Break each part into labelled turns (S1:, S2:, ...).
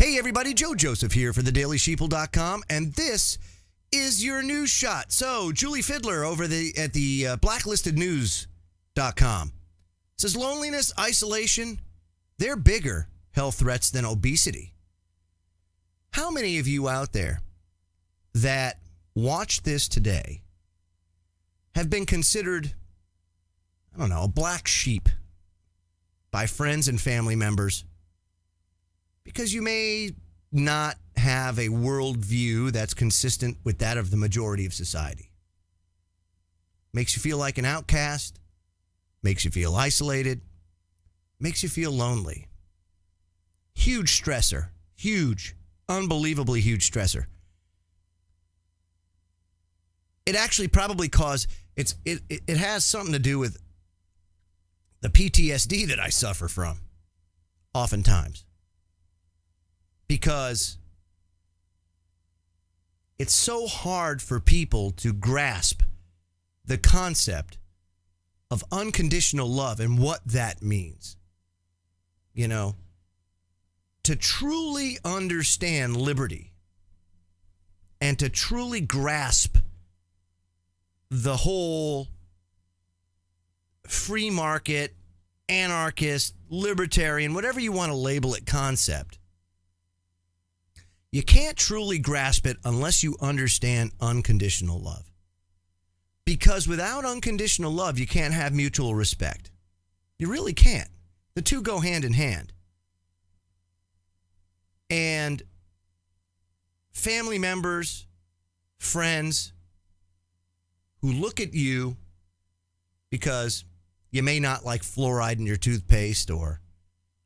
S1: Hey everybody, Joe Joseph here for thedailysheeple.com, and this is your news shot. So, Julie Fiddler over at the blacklistednews.com says loneliness, isolation, they're bigger health threats than obesity. How many of you out there that watch this today have been considered, a black sheep by friends and family members because you may not have a worldview that's consistent with that of the majority of society? Makes you feel like an outcast, makes you feel isolated, makes you feel lonely. Huge stressor, huge, unbelievably huge stressor. It actually probably it has something to do with the PTSD that I suffer from oftentimes. Because it's so hard for people to grasp the concept of unconditional love and what that means. To truly understand liberty and to truly grasp the whole free market, anarchist, libertarian, whatever you want to label it, concept. You can't truly grasp it unless you understand unconditional love. Because without unconditional love, you can't have mutual respect. You really can't. The two go hand in hand. And family members, friends who look at you because you may not like fluoride in your toothpaste, or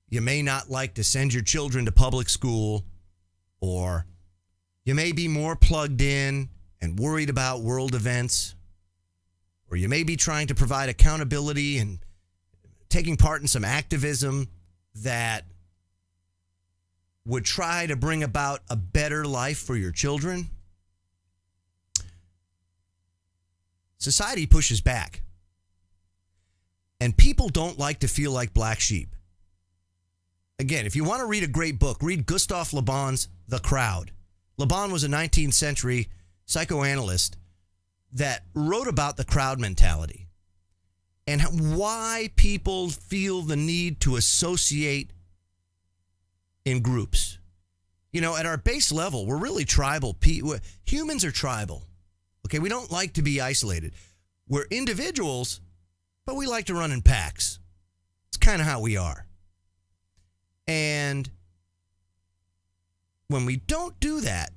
S1: you may not like to send your children to public school, or you may be more plugged in and worried about world events, or you may be trying to provide accountability and taking part in some activism that would try to bring about a better life for your children. Society pushes back. And people don't like to feel like black sheep. Again, if you want to read a great book, read Gustave Le Bon's The Crowd. Le Bon was a 19th century psychoanalyst that wrote about the crowd mentality and why people feel the need to associate in groups. At our base level, we're really tribal. Humans are tribal. Okay, we don't like to be isolated. We're individuals, but we like to run in packs. It's kind of how we are. And when we don't do that,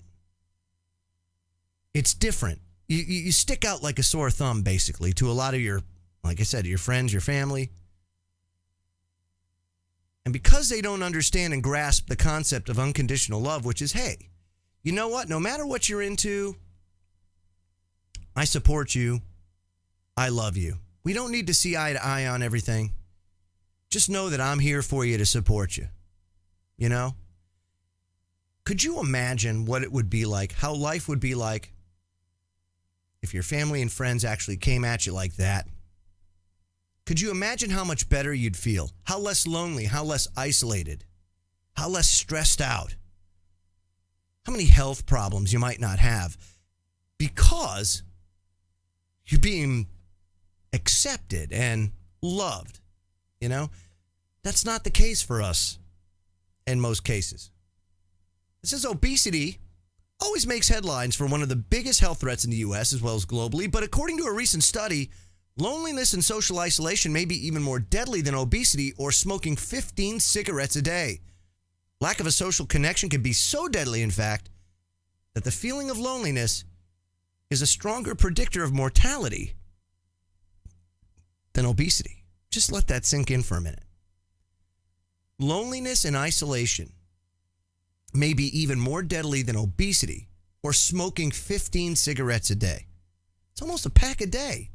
S1: it's different. You stick out like a sore thumb, basically, to a lot of your, like I said, your friends, your family. And because they don't understand and grasp the concept of unconditional love, which is, hey, you know what? No matter what you're into, I support you. I love you. We don't need to see eye to eye on everything. Just know that I'm here for you to support you. Could you imagine what it would be like, how life would be like if your family and friends actually came at you like that? Could you imagine how much better you'd feel? How less lonely, how less isolated, how less stressed out? How many health problems you might not have because you're being accepted and loved, That's not the case for us in most cases. This is obesity. Always makes headlines for one of the biggest health threats in the U.S. as well as globally. But according to a recent study, loneliness and social isolation may be even more deadly than obesity or smoking 15 cigarettes a day. Lack of a social connection can be so deadly, in fact, that the feeling of loneliness is a stronger predictor of mortality than obesity. Just let that sink in for a minute. Loneliness and isolation may be even more deadly than obesity or smoking 15 cigarettes a day. It's almost a pack a day.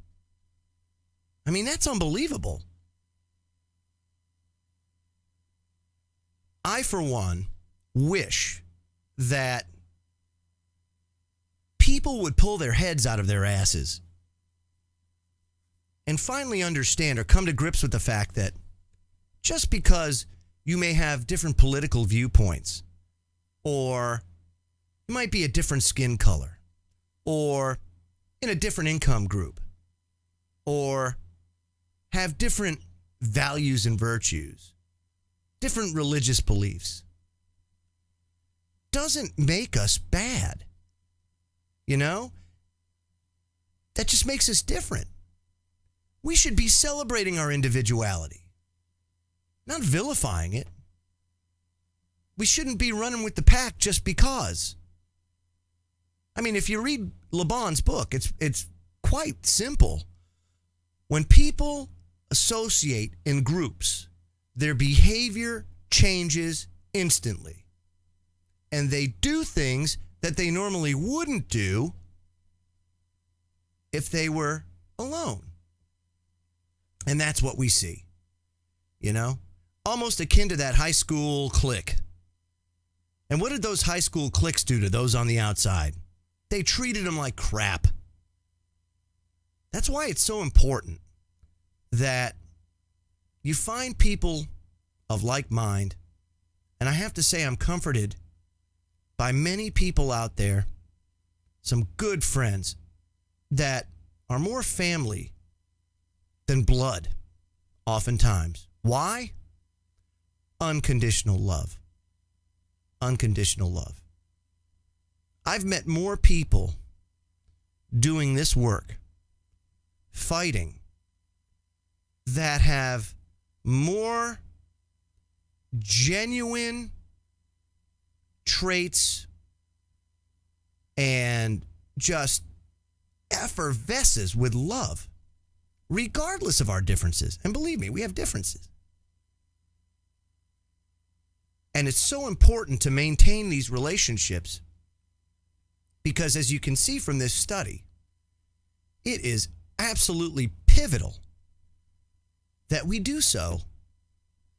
S1: That's unbelievable. I, for one, wish that people would pull their heads out of their asses and finally understand or come to grips with the fact that just because you may have different political viewpoints or you might be a different skin color, or in a different income group, or have different values and virtues, different religious beliefs, doesn't make us bad. You know? That just makes us different. We should be celebrating our individuality, not vilifying it. We shouldn't be running with the pack just because. I mean, if you read LeBon's book, it's quite simple. When people associate in groups, their behavior changes instantly. And they do things that they normally wouldn't do if they were alone. And that's what we see, you know, almost akin to that high school clique. And what did those high school cliques do to those on the outside? They treated them like crap. That's why it's so important that you find people of like mind. And I have to say, I'm comforted by many people out there, some good friends that are more family than blood, oftentimes. Why? Unconditional love. Unconditional love. I've met more people doing this work, fighting, that have more genuine traits and just effervesces with love, regardless of our differences. And believe me, we have differences. And it's so important to maintain these relationships because, as you can see from this study, it is absolutely pivotal that we do so.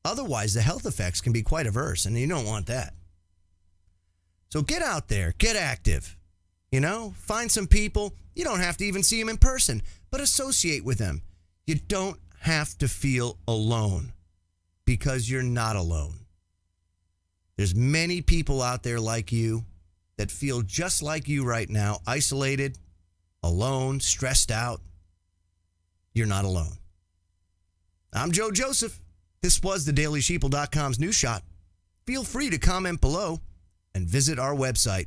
S1: Otherwise, the health effects can be quite adverse, and you don't want that. So get out there, get active, you know, find some people. You don't have to even see them in person, but associate with them. You don't have to feel alone because you're not alone. There's many people out there like you that feel just like you right now, isolated, alone, stressed out. You're not alone. I'm Joe Joseph. This was thedailysheeple.com's News Shot. Feel free to comment below and visit our website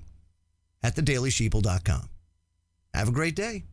S1: at thedailysheeple.com. Have a great day.